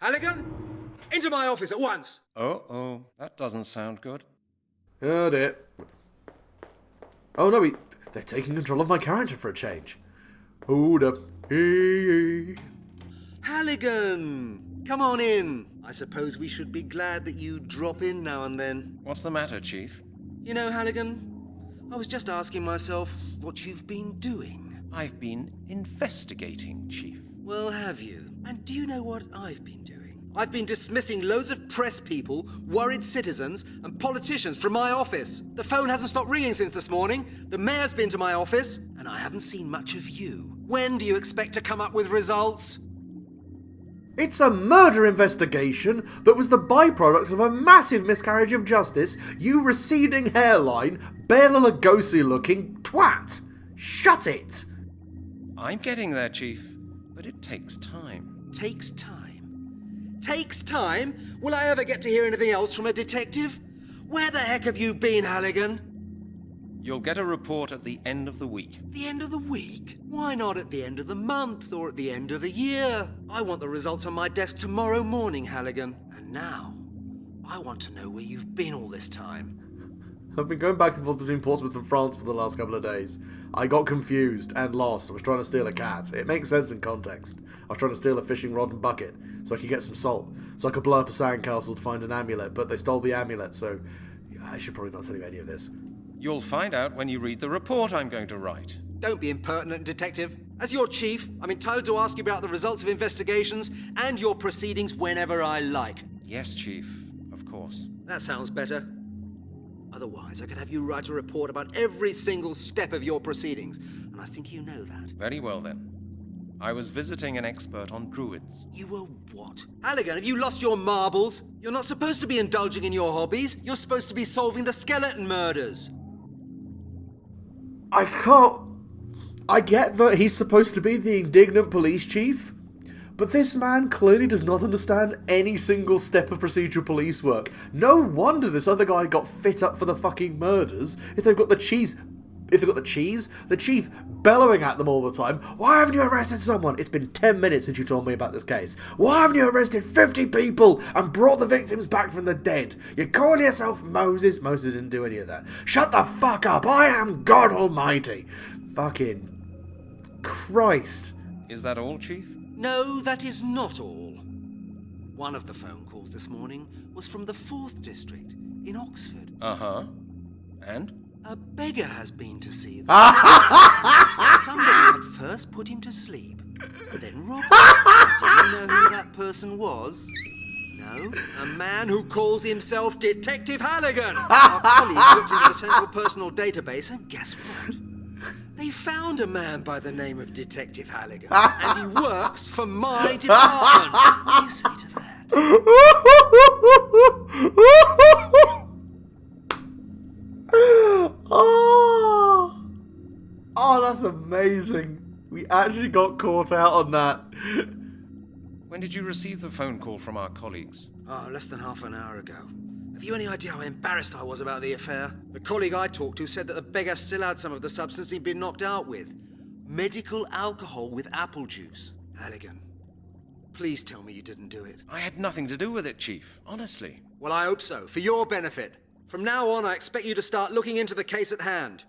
Halligan, into my office at once. Oh, that doesn't sound good. Oh dear. Oh no, they're taking control of my character for a change. Hold up. Hey. Halligan, come on in. I suppose we should be glad that you drop in now and then. What's the matter, Chief? You know, Halligan, I was just asking myself what you've been doing. I've been investigating, Chief. Well, have you? And do you know what I've been doing? I've been dismissing loads of press people, worried citizens, and politicians from my office. The phone hasn't stopped ringing since this morning. The mayor's been to my office, and I haven't seen much of you. When do you expect to come up with results? It's a murder investigation that was the byproduct of a massive miscarriage of justice, you receding hairline, Bela Lugosi-looking twat. Shut it! I'm getting there, Chief, but it takes time. Takes time? Takes time? Will I ever get to hear anything else from a detective? Where the heck have you been, Halligan? You'll get a report at the end of the week. The end of the week? Why not at the end of the month or at the end of the year? I want the results on my desk tomorrow morning, Halligan. And now, I want to know where you've been all this time. I've been going back and forth between Portsmouth and France for the last couple of days. I got confused and lost. I was trying to steal a cat. It makes sense in context. I was trying to steal a fishing rod and bucket so I could get some salt, so I could blow up a sandcastle to find an amulet, but they stole the amulet, so I should probably not tell you any of this. You'll find out when you read the report I'm going to write. Don't be impertinent, Detective. As your chief, I'm entitled to ask you about the results of investigations and your proceedings whenever I like. Yes, Chief, of course. That sounds better. Otherwise, I could have you write a report about every single step of your proceedings, and I think you know that. Very well, then. I was visiting an expert on Druids. You were what? Halligan, have you lost your marbles? You're not supposed to be indulging in your hobbies. You're supposed to be solving the skeleton murders. I can't... I get that he's supposed to be the indignant police chief, but this man clearly does not understand any single step of procedural police work. No wonder this other guy got fit up for the fucking murders if they've got the cheese... If they've got the chief bellowing at them all the time. Why haven't you arrested someone? It's been 10 minutes since you told me about this case. Why haven't you arrested 50 people and brought the victims back from the dead? You call yourself Moses? Moses didn't do any of that. Shut the fuck up. I am God Almighty. Fucking Christ. Is that all, Chief? No, that is not all. One of the phone calls this morning was from the 4th District in Oxford. Uh-huh. And? A beggar has been to see them. Somebody had first put him to sleep, and then robbed him. Do you know who that person was? No, a man who calls himself Detective Halligan. Our colleagues looked into the central personal database, and guess what? They found a man by the name of Detective Halligan, and he works for my department. What do you say to that? Oh, that's amazing. We actually got caught out on that. When did you receive the phone call from our colleagues? Oh, less than half an hour ago. Have you any idea how embarrassed I was about the affair? The colleague I talked to said that the beggar still had some of the substance he'd been knocked out with. Medical alcohol with apple juice. Halligan, please tell me you didn't do it. I had nothing to do with it, Chief. Honestly. Well, I hope so, for your benefit. From now on, I expect you to start looking into the case at hand.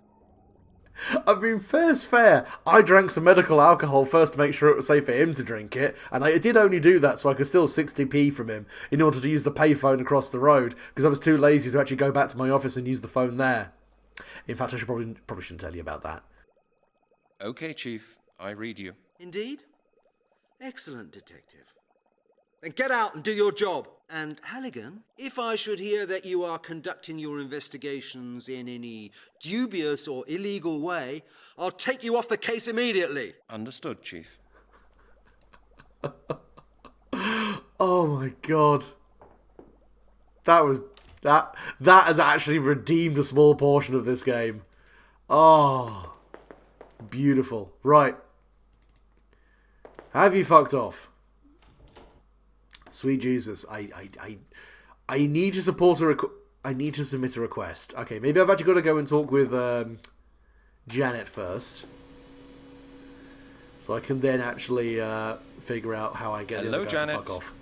I mean, fair's fair. I drank some medical alcohol first to make sure it was safe for him to drink it, and I did only do that so I could steal 60p from him in order to use the payphone across the road, because I was too lazy to actually go back to my office and use the phone there. In fact, I should probably shouldn't tell you about that. Okay, Chief. I read you. Indeed? Excellent, Detective. Then get out and do your job. And Halligan, if I should hear that you are conducting your investigations in any dubious or illegal way, I'll take you off the case immediately. Understood, Chief. Oh my god. That has actually redeemed a small portion of this game. Oh. Beautiful. Right. Have you fucked off? Sweet Jesus, I need to support I need to submit a request. Okay, maybe I've actually got to go and talk with Janet first, so I can then actually figure out how I get Hello, the other guy Janet. to fuck off.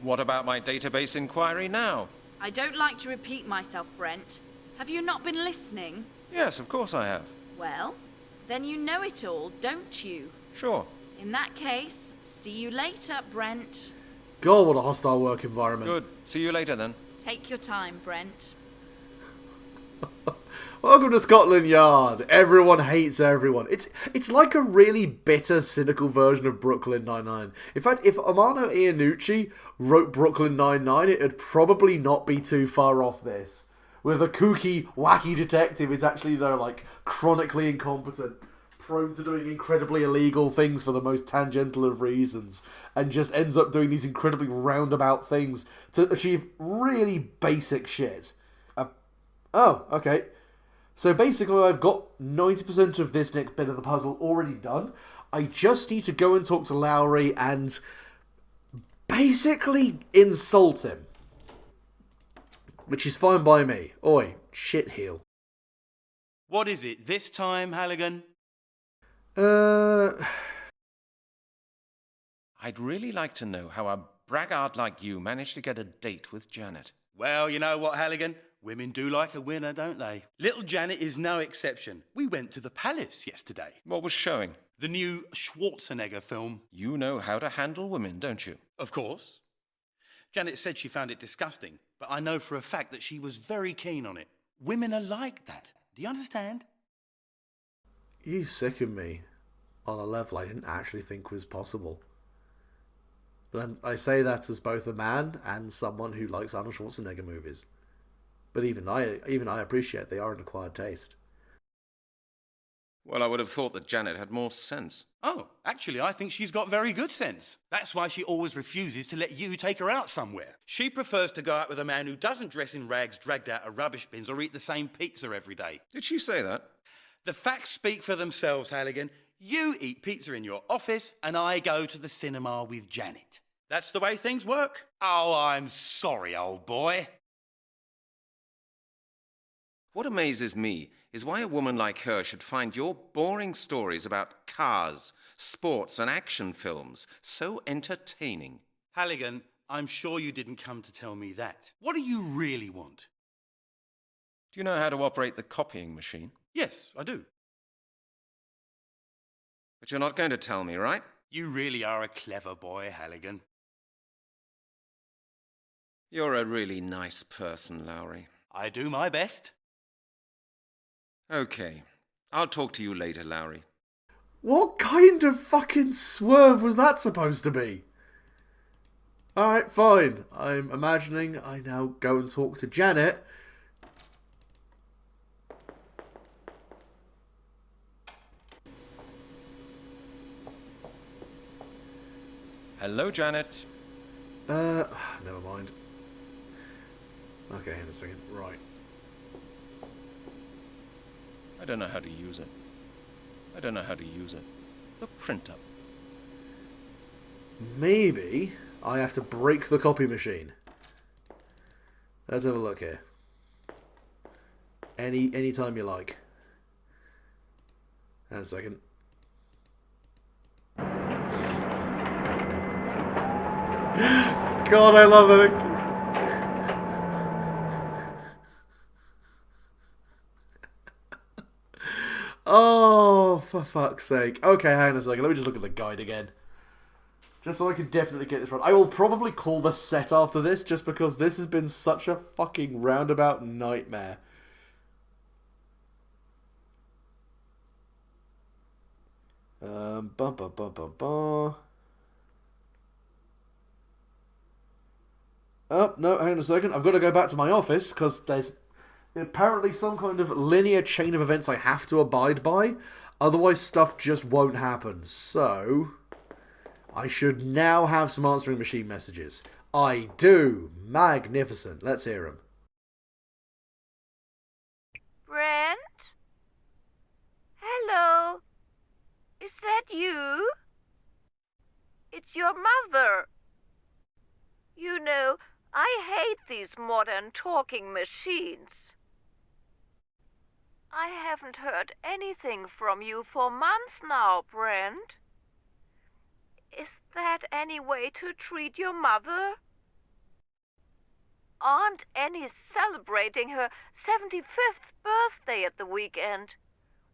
What about my database inquiry now? I don't like to repeat myself, Brent. Have you not been listening? Yes, of course I have. Well, then you know it all, don't you? Sure. In that case, see you later, Brent. God, what a hostile work environment. Good. See you later then. Take your time, Brent. Welcome to Scotland Yard. Everyone hates everyone. It's like a really bitter, cynical version of Brooklyn Nine-Nine. In fact, if Amano Iannucci wrote Brooklyn Nine-Nine, it'd probably not be too far off this. Where the kooky, wacky detective is actually, like, chronically incompetent, prone to doing incredibly illegal things for the most tangential of reasons, and just ends up doing these incredibly roundabout things to achieve really basic shit. Oh, okay. So basically I've got 90% of this next bit of the puzzle already done. I just need to go and talk to Lowry and basically insult him. Which is fine by me. Oi, shitheel. What is it this time, Halligan? I'd really like to know how a braggart like you managed to get a date with Janet. Well, you know what, Halligan? Women do like a winner, don't they? Little Janet is no exception. We went to the Palace yesterday. What was showing? The new Schwarzenegger film. You know how to handle women, don't you? Of course. Janet said she found it disgusting, but I know for a fact that she was very keen on it. Women are like that. Do you understand? You sicken me on a level I didn't actually think was possible. And I say that as both a man and someone who likes Arnold Schwarzenegger movies. But even I appreciate they are an acquired taste. Well, I would have thought that Janet had more sense. Oh, actually, I think she's got very good sense. That's why she always refuses to let you take her out somewhere. She prefers to go out with a man who doesn't dress in rags dragged out of rubbish bins or eat the same pizza every day. Did she say that? The facts speak for themselves, Halligan. You eat pizza in your office and I go to the cinema with Janet. That's the way things work. Oh, I'm sorry, old boy. What amazes me is why a woman like her should find your boring stories about cars, sports and action films so entertaining. Halligan, I'm sure you didn't come to tell me that. What do you really want? Do you know how to operate the copying machine? Yes, I do. But you're not going to tell me, right? You really are a clever boy, Halligan. You're a really nice person, Lowry. I do my best. Okay. I'll talk to you later, Lowry. What kind of fucking swerve was that supposed to be? Alright, fine. I'm imagining I now go and talk to Janet. Hello, Janet. Never mind. Okay, in a second. Right. I don't know how to use it. The printer. Maybe I have to break the copy machine. Let's have a look here. Any time you like. Hang on a second. God, I love that. Oh, for fuck's sake. Okay, hang on a second. Let me just look at the guide again. Just so I can definitely get this right. I will probably call the set after this, just because this has been such a fucking roundabout nightmare. Oh, no, hang on a second. I've got to go back to my office, because there's apparently some kind of linear chain of events I have to abide by. Otherwise, stuff just won't happen. So, I should now have some answering machine messages. I do. Magnificent. Let's hear them. Brent? Hello? Is that you? It's your mother. You know, I hate these modern talking machines. I haven't heard anything from you for months now, Brent. Is that any way to treat your mother? aren't any celebrating her 75th birthday at the weekend.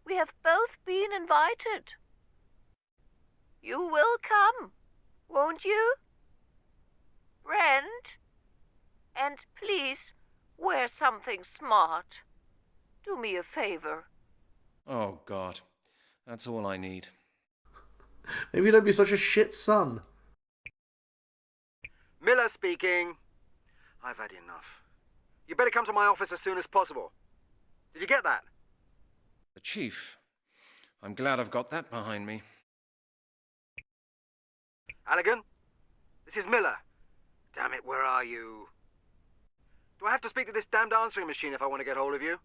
We have both been invited. You will come, won't you? Brent? And please, wear something smart. Do me a favor. Oh, God. That's all I need. Maybe don't be such a shit son. Miller speaking. I've had enough. You better come to my office as soon as possible. Did you get that? The Chief. I'm glad I've got that behind me. Halligan? This is Miller. Damn it, where are you? Do I have to speak to this damned answering machine if I want to get hold of you?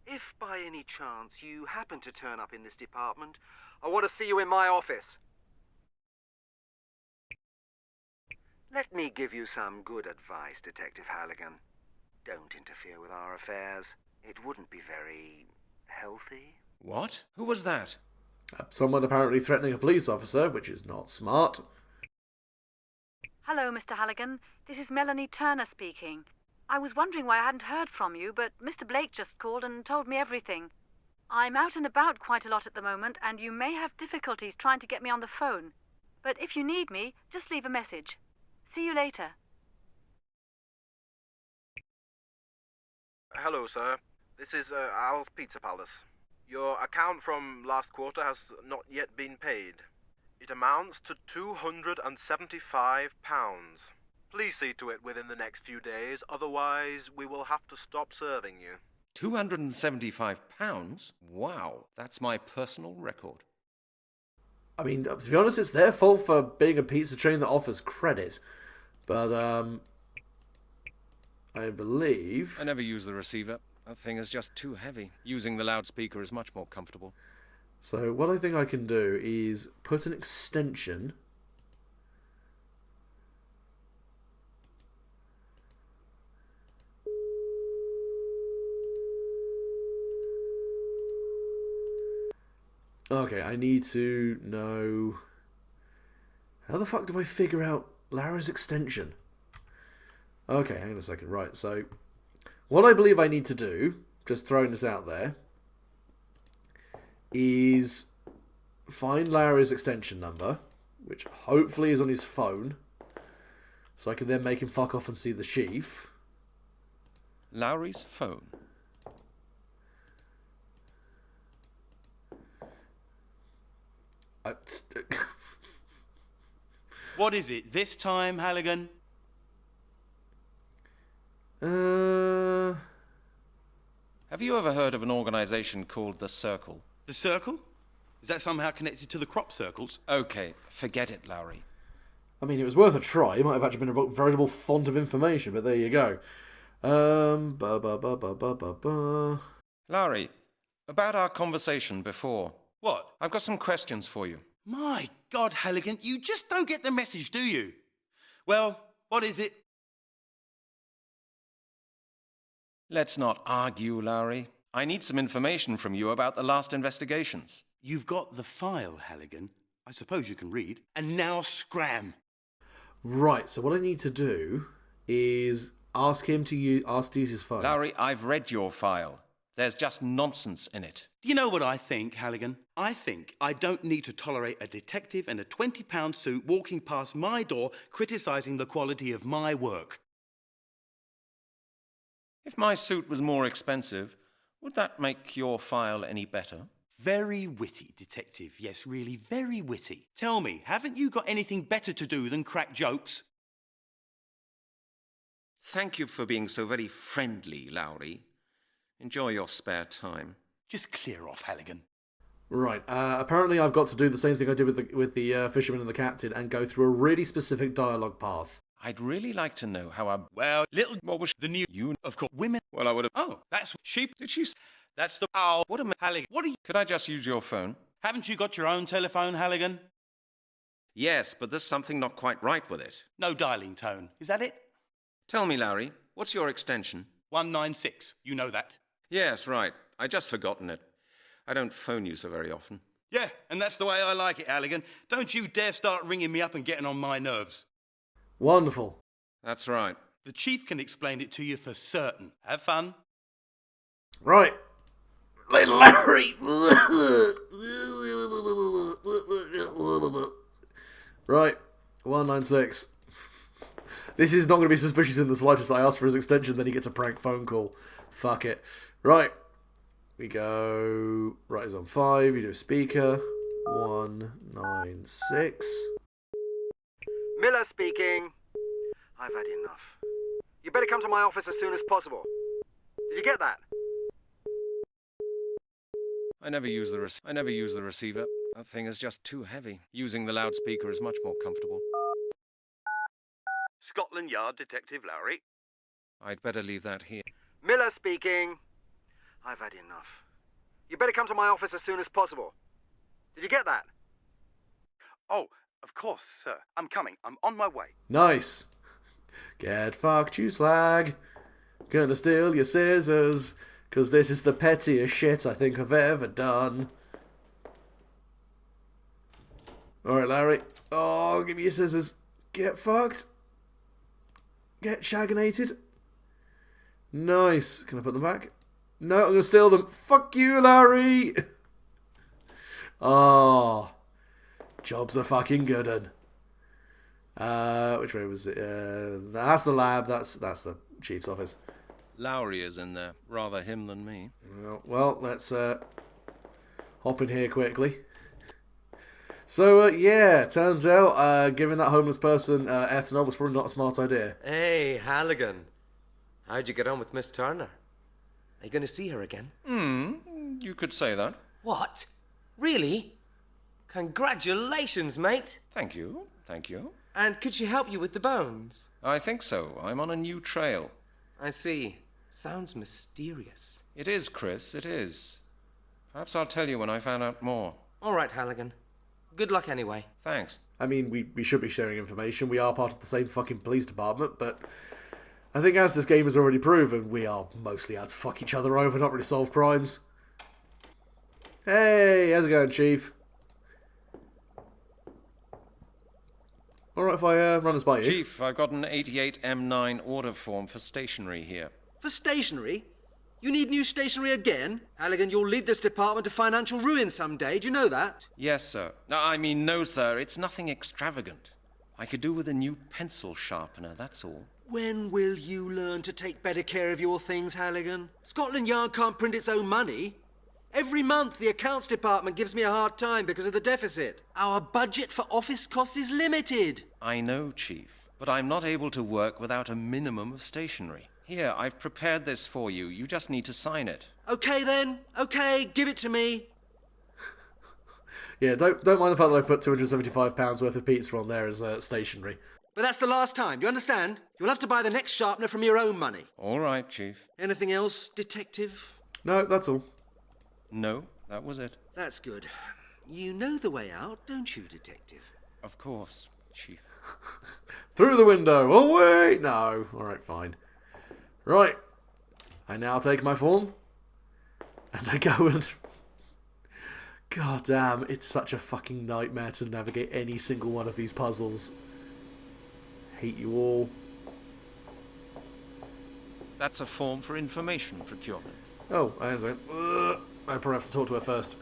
If by any chance you happen to turn up in this department, I want to see you in my office. Let me give you some good advice, Detective Halligan. Don't interfere with our affairs. It wouldn't be very healthy. What? Who was that? Someone apparently threatening a police officer, which is not smart. Hello, Mr. Halligan. This is Melanie Turner speaking. I was wondering why I hadn't heard from you, but Mr. Blake just called and told me everything. I'm out and about quite a lot at the moment, and you may have difficulties trying to get me on the phone. But if you need me, just leave a message. See you later. Hello, sir. This is Al's Pizza Palace. Your account from last quarter has not yet been paid. It amounts to £275. Please see to it within the next few days, otherwise we will have to stop serving you. £275? Wow, that's my personal record. I mean, to be honest, it's their fault for being a pizza chain that offers credit. But, I believe... I never use the receiver. That thing is just too heavy. Using the loudspeaker is much more comfortable. So what I think I can do is put an extension... Okay, I need to know... How the fuck do I figure out Lara's extension? Okay, hang on a second. Right, so... What I believe I need to do, just throwing this out there, is find Lara's extension number, which hopefully is on his phone, so I can then make him fuck off and see the chief. Lowry's phone. What is it this time, Halligan? Have you ever heard of an organisation called The Circle? The Circle? Is that somehow connected to the crop circles? Okay, forget it, Lowry. I mean, it was worth a try. It might have actually been a veritable font of information, but there you go. Lowry, about our conversation before. What? I've got some questions for you. My God, Halligan, you just don't get the message, do you? Well, what is it? Let's not argue, Lowry. I need some information from you about the last investigations. You've got the file, Halligan. I suppose you can read. And now scram. Right, so what I need to do is ask him to use his phone. Lowry, I've read your file. There's just nonsense in it. Do you know what I think, Halligan? I think I don't need to tolerate a detective in a £20 suit walking past my door criticising the quality of my work. If my suit was more expensive, would that make your file any better? Very witty, Detective. Yes, really very witty. Tell me, haven't you got anything better to do than crack jokes? Thank you for being so very friendly, Lowry. Enjoy your spare time. Just clear off, Halligan. Right, apparently I've got to do the same thing I did with the fisherman and the captain and go through a really specific dialogue path. I'd really like to know how I... Well, little... What was the new... You... Of course, women... Well, I would have... Oh, that's... Sheep... Did she... That's the... Ow. What am I... Halligan. What are you... Could I just use your phone? Haven't you got your own telephone, Halligan? Yes, but there's something not quite right with it. No dialing tone. Is that it? Tell me, Lowry, what's your extension? 196. You know that. Yes, right. I just forgotten it. I don't phone you so very often. Yeah, and that's the way I like it, Halligan. Don't you dare start ringing me up and getting on my nerves. Wonderful. That's right. The chief can explain it to you for certain. Have fun. Right. Little Larry. Right. 196. This is not going to be suspicious in the slightest. I ask for his extension, then he gets a prank phone call. Fuck it. Right. We go... Right is on 5. You do speaker. 196. Miller speaking. I've had enough. You better come to my office as soon as possible. Did you get that? I never use the receiver. That thing is just too heavy. Using the loudspeaker is much more comfortable. Scotland Yard Detective Lowry. I'd better leave that here. Miller speaking. I've had enough. You better come to my office as soon as possible. Did you get that? Oh, of course, sir. I'm coming. I'm on my way. Nice. Get fucked, you slag. Gonna steal your scissors. 'Cause this is the pettiest shit I think I've ever done. Alright, Larry. Oh, give me your scissors. Get fucked. Get shagginated. Nice. Can I put them back? No, I'm gonna steal them. Fuck you, Larry. Oh. Job's a fucking good one. Which way was it? That's the lab. That's the chief's office. Lowry is in there. Rather him than me. Well, let's hop in here quickly. So, yeah, turns out giving that homeless person ethanol was probably not a smart idea. Hey, Halligan. How'd you get on with Miss Turner? Are you going to see her again? You could say that. What? Really? Congratulations, mate. Thank you. And could she help you with the bones? I think so. I'm on a new trail. I see. Sounds mysterious. It is, Chris, it is. Perhaps I'll tell you when I find out more. All right, Halligan. Good luck anyway. Thanks. I mean, we should be sharing information. We are part of the same fucking police department, but I think as this game has already proven, we are mostly out to fuck each other over, not really solve crimes. Hey, how's it going, Chief? Alright if I run this by you? Chief, I've got an 88M9 order form for stationery here. For stationery? You need new stationery again? Halligan, you'll lead this department to financial ruin someday. Do you know that? Yes, sir. No, sir. It's nothing extravagant. I could do with a new pencil sharpener, that's all. When will you learn to take better care of your things, Halligan? Scotland Yard can't print its own money. Every month, the accounts department gives me a hard time because of the deficit. Our budget for office costs is limited. I know, Chief, but I'm not able to work without a minimum of stationery. Here, I've prepared this for you. You just need to sign it. Okay, then. Okay, give it to me. Yeah, don't mind the fact that I put £275 worth of pizza on there as stationery. But that's the last time, do you understand? You'll have to buy the next sharpener from your own money. All right, Chief. Anything else, Detective? No, that's all. No, that was it. That's good. You know the way out, don't you, Detective? Of course, Chief. Through the window. Oh, wait. No. Alright, fine. Right. I now take my form. And I go and... God damn, it's such a fucking nightmare to navigate any single one of these puzzles. Hate you all. That's a form for information procurement. Oh, I understand. I probably have to talk to her first.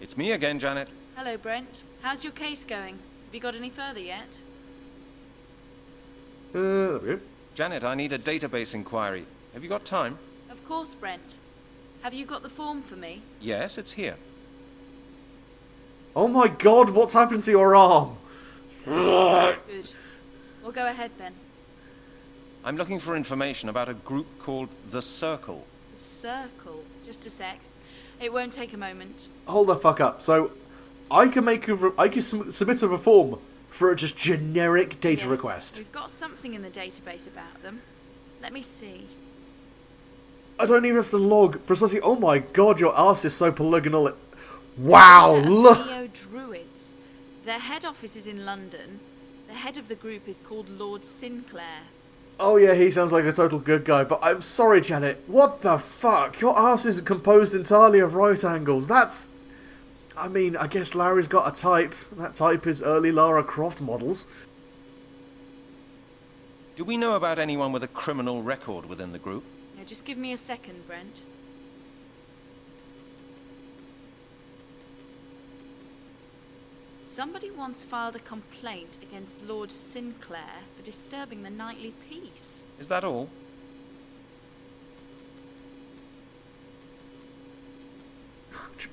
It's me again, Janet. Hello, Brent. How's your case going? Have you got any further yet? There we go. Janet, I need a database inquiry. Have you got time? Of course, Brent. Have you got the form for me? Yes, it's here. Oh my god, what's happened to your arm? Good. We'll go ahead then. I'm looking for information about a group called The Circle. The Circle. Just a sec. It won't take a moment. Hold the fuck up. So, I can submit a reform for a just generic data Yes, request. We've got something in the database about them. Let me see. I don't even have to log precisely. Oh my god, your ass is so polygonal. Wow, look. Neo Druids. Their head office is in London. The head of the group is called Lord Sinclair. Oh yeah, he sounds like a total good guy, but I'm sorry, Janet. What the fuck? Your ass isn't composed entirely of right angles. That's... I mean, I guess Larry's got a type. That type is early Lara Croft models. Do we know about anyone with a criminal record within the group? Now, just give me a second, Brent. Somebody once filed a complaint against Lord Sinclair for disturbing the nightly peace. Is that all?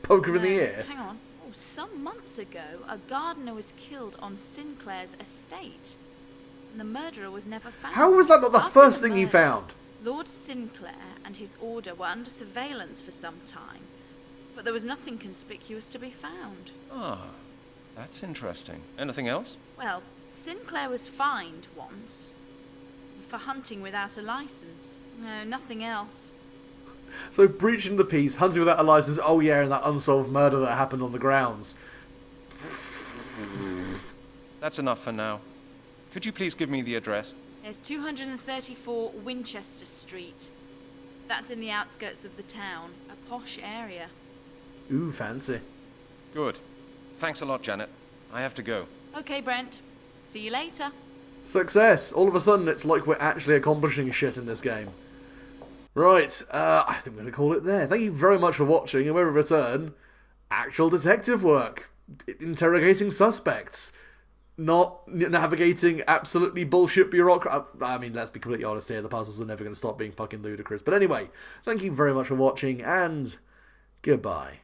Poke her in the No, ear. Hang on. Oh, some months ago, a gardener was killed on Sinclair's estate. And the murderer was never found. How was that not the After first the thing you murder, found? Lord Sinclair and his order were under surveillance for some time, but there was nothing conspicuous to be found. Ah, that's interesting. Anything else? Well, Sinclair was fined once for hunting without a license. No, nothing else. So breaching the peace, hunting without a license, oh yeah, and that unsolved murder that happened on the grounds. That's enough for now. Could you please give me the address? There's 234 Winchester Street. That's in the outskirts of the town, a posh area. Ooh, fancy. Good. Thanks a lot, Janet. I have to go. Okay, Brent. See you later. Success! All of a sudden, it's like we're actually accomplishing shit in this game. Right, I think we're going to call it there. Thank you very much for watching, and when we return, actual detective work. Interrogating suspects. Not navigating absolutely bullshit bureaucracy. I mean, let's be completely honest here, the puzzles are never going to stop being fucking ludicrous. But anyway, thank you very much for watching, and goodbye.